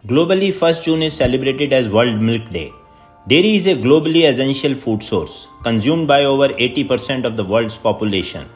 Globally, 1st June is celebrated as World Milk Day. Dairy is a globally essential food source, consumed by over 80% of the world's population.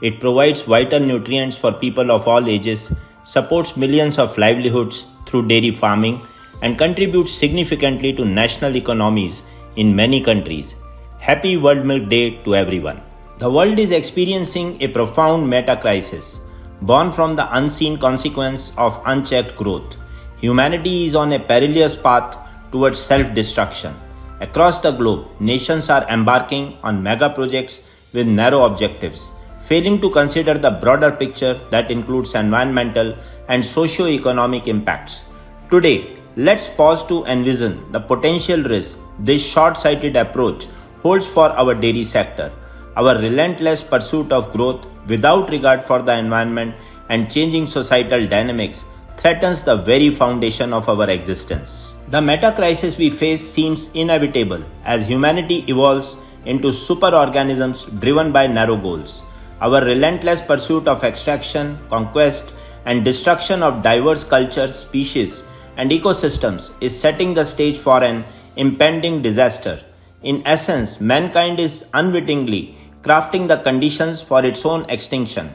It provides vital nutrients for people of all ages, supports millions of livelihoods through dairy farming, and contributes significantly to national economies in many countries. Happy World Milk Day to everyone. The world is experiencing a profound meta-crisis, born from the unseen consequence of unchecked growth. Humanity is on a perilous path towards self-destruction. Across the globe, nations are embarking on mega projects with narrow objectives, failing to consider the broader picture that includes environmental and socio-economic impacts. Today, let's pause to envision the potential risk this short-sighted approach holds for our dairy sector. Our relentless pursuit of growth without regard for the environment and changing societal dynamics threatens the very foundation of our existence. The meta-crisis we face seems inevitable as humanity evolves into superorganisms driven by narrow goals. Our relentless pursuit of extraction, conquest, and destruction of diverse cultures, species, and ecosystems is setting the stage for an impending disaster. In essence, mankind is unwittingly crafting the conditions for its own extinction.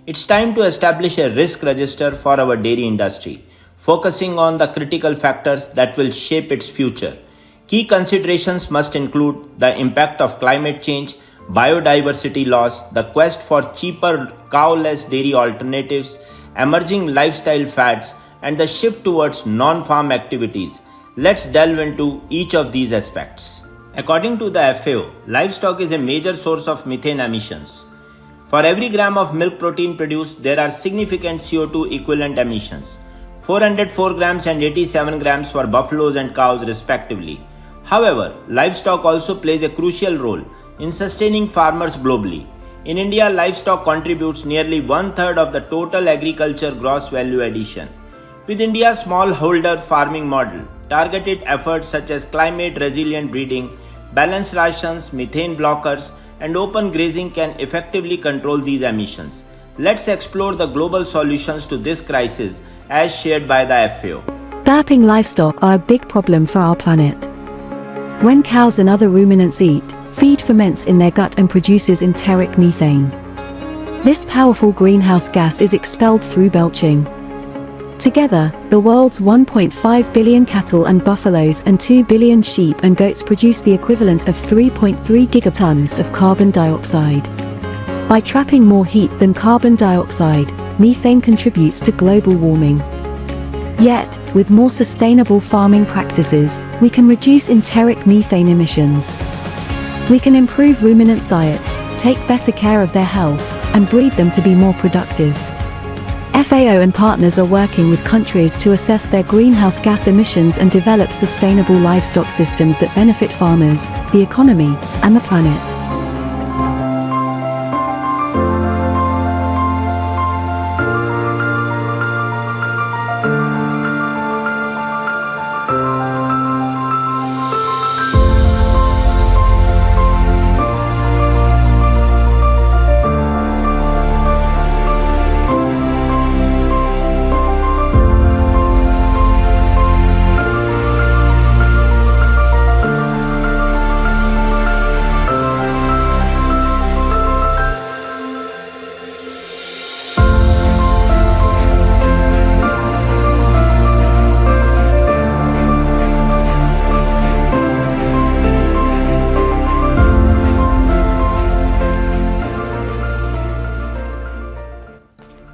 It's time to establish a risk register for our dairy industry, focusing on the critical factors that will shape its future. Key considerations must include the impact of climate change, biodiversity loss, the quest for cheaper cow-less dairy alternatives, emerging lifestyle fads, and the shift towards non-farm activities. Let's delve into each of these aspects. According to the FAO, livestock is a major source of methane emissions. For every gram of milk protein produced, there are significant CO2 equivalent emissions, 404 grams and 87 grams for buffaloes and cows respectively. However, livestock also plays a crucial role in sustaining farmers globally. In India, livestock contributes nearly one-third of the total agriculture gross value addition. With India's smallholder farming model, targeted efforts such as climate-resilient breeding, balanced rations, methane blockers, and open grazing can effectively control these emissions. Let's explore the global solutions to this crisis as shared by the FAO. Burping livestock are a big problem for our planet. When cows and other ruminants eat, feed ferments in their gut and produces enteric methane. This powerful greenhouse gas is expelled through belching. Together, the world's 1.5 billion cattle and buffaloes and 2 billion sheep and goats produce the equivalent of 3.3 gigatons of carbon dioxide. By trapping more heat than carbon dioxide, methane contributes to global warming. Yet, with more sustainable farming practices, we can reduce enteric methane emissions. We can improve ruminants' diets, take better care of their health, and breed them to be more productive. FAO and partners are working with countries to assess their greenhouse gas emissions and develop sustainable livestock systems that benefit farmers, the economy, and the planet.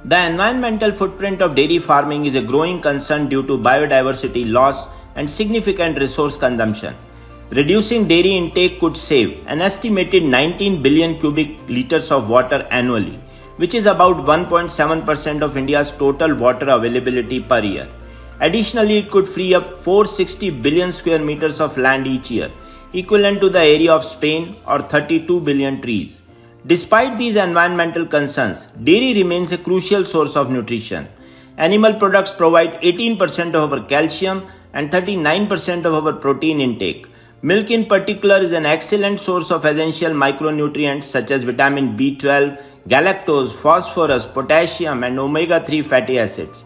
The environmental footprint of dairy farming is a growing concern due to biodiversity loss and significant resource consumption. Reducing dairy intake could save an estimated 19 billion cubic liters of water annually, which is about 1.7% of India's total water availability per year. Additionally, it could free up 460 billion square meters of land each year, equivalent to the area of Spain or 32 billion trees. Despite these environmental concerns, dairy remains a crucial source of nutrition. Animal products provide 18% of our calcium and 39% of our protein intake. Milk in particular is an excellent source of essential micronutrients such as vitamin B12, galactose, phosphorus, potassium, and omega-3 fatty acids.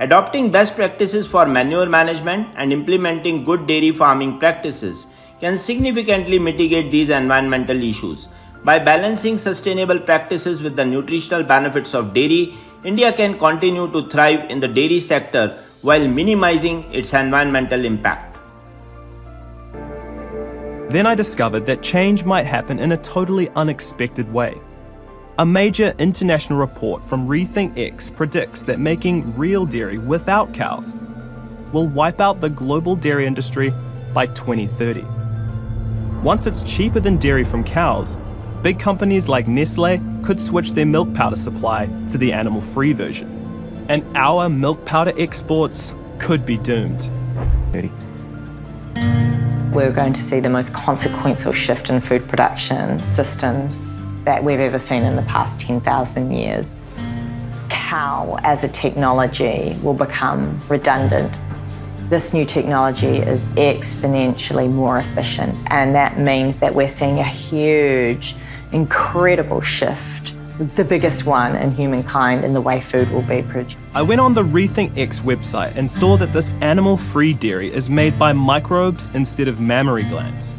Adopting best practices for manure management and implementing good dairy farming practices can significantly mitigate these environmental issues. By balancing sustainable practices with the nutritional benefits of dairy, India can continue to thrive in the dairy sector while minimizing its environmental impact. Then I discovered that change might happen in a totally unexpected way. A major international report from Rethink X predicts that making real dairy without cows will wipe out the global dairy industry by 2030. Once it's cheaper than dairy from cows, big companies like Nestle could switch their milk powder supply to the animal-free version. And our milk powder exports could be doomed. We're going to see the most consequential shift in food production systems that we've ever seen in the past 10,000 years. Cow as a technology will become redundant. This new technology is exponentially more efficient, and that means that we're seeing a huge, incredible shift, the biggest one in humankind in the way food will be produced. I went on the Rethink X website and saw that this animal-free dairy is made by microbes instead of mammary glands.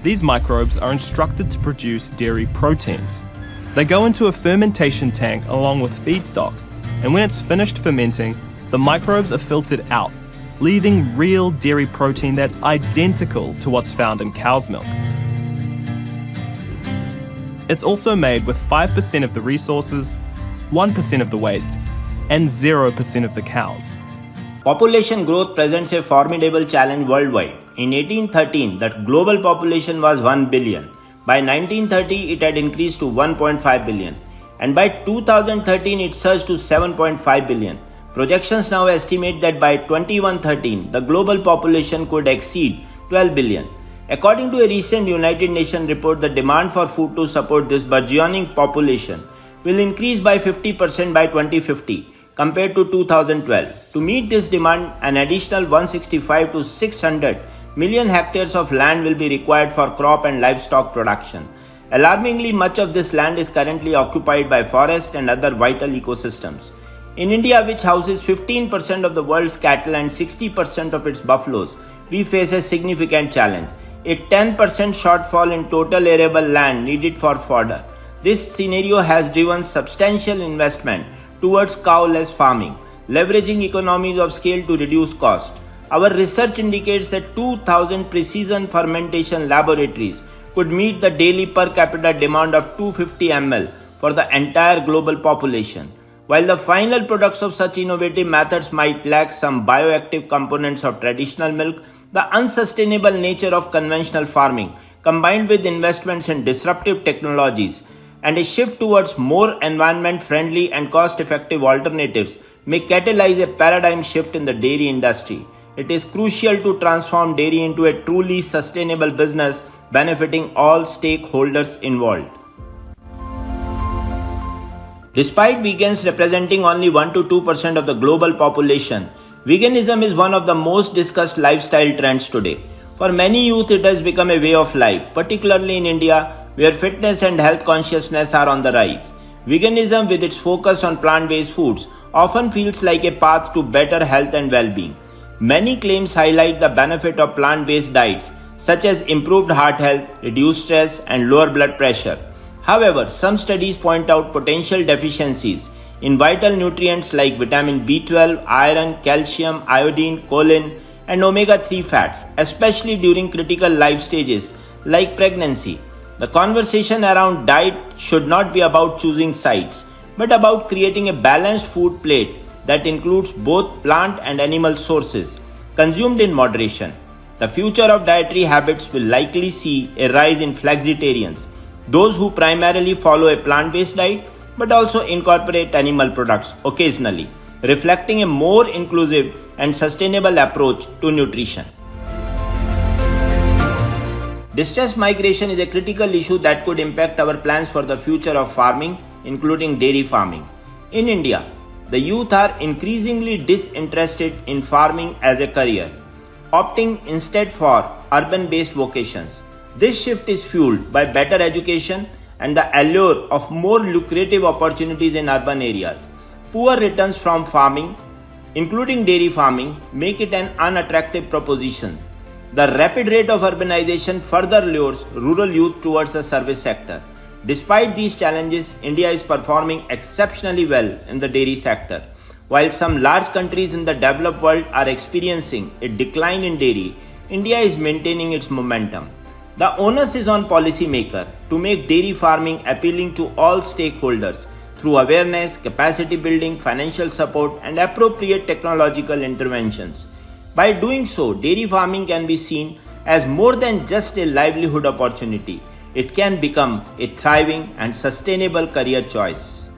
These microbes are instructed to produce dairy proteins. They go into a fermentation tank along with feedstock, and when it's finished fermenting, the microbes are filtered out, leaving real dairy protein that's identical to what's found in cow's milk. It's also made with 5% of the resources, 1% of the waste, and 0% of the cows. Population growth presents a formidable challenge worldwide. In 1813, the global population was 1 billion. By 1930, it had increased to 1.5 billion. And by 2013, it surged to 7.5 billion. Projections now estimate that by 2113, the global population could exceed 12 billion. According to a recent United Nations report, the demand for food to support this burgeoning population will increase by 50% by 2050 compared to 2012. To meet this demand, an additional 165 to 600 million hectares of land will be required for crop and livestock production. Alarmingly, much of this land is currently occupied by forests and other vital ecosystems. In India, which houses 15% of the world's cattle and 60% of its buffaloes, we face a significant challenge: a 10% shortfall in total arable land needed for fodder. This scenario has driven substantial investment towards cow-less farming, leveraging economies of scale to reduce cost. Our research indicates that 2,000 precision fermentation laboratories could meet the daily per capita demand of 250 ml for the entire global population. While the final products of such innovative methods might lack some bioactive components of traditional milk, the unsustainable nature of conventional farming, combined with investments in disruptive technologies and a shift towards more environment-friendly and cost-effective alternatives, may catalyze a paradigm shift in the dairy industry. It is crucial to transform dairy into a truly sustainable business benefiting all stakeholders involved. Despite vegans representing only 1 to 2% of the global population, veganism is one of the most discussed lifestyle trends today. For many youth, it has become a way of life, particularly in India, where fitness and health consciousness are on the rise. Veganism, with its focus on plant-based foods, often feels like a path to better health and well-being. Many claims highlight the benefit of plant-based diets, such as improved heart health, reduced stress, and lower blood pressure. However, some studies point out potential deficiencies in vital nutrients like vitamin B12, iron, calcium, iodine, choline, and omega-3 fats, especially during critical life stages like pregnancy. The conversation around diet should not be about choosing sides, but about creating a balanced food plate that includes both plant and animal sources, consumed in moderation. The future of dietary habits will likely see a rise in flexitarians, those who primarily follow a plant-based diet but also incorporate animal products occasionally, reflecting a more inclusive and sustainable approach to nutrition. Distress migration is a critical issue that could impact our plans for the future of farming, including dairy farming. In India, the youth are increasingly disinterested in farming as a career, opting instead for urban-based vocations. This shift is fueled by better education and the allure of more lucrative opportunities in urban areas. Poor returns from farming including dairy farming, make it an unattractive proposition. The rapid rate of urbanization further lures rural youth towards the service sector. Despite these challenges, India is performing exceptionally well in the dairy sector. While some large countries in the developed world are experiencing a decline in dairy, India is maintaining its momentum. The onus is on policymakers to make dairy farming appealing to all stakeholders through awareness, capacity building, financial support, and appropriate technological interventions. By doing so, dairy farming can be seen as more than just a livelihood opportunity. It can become a thriving and sustainable career choice.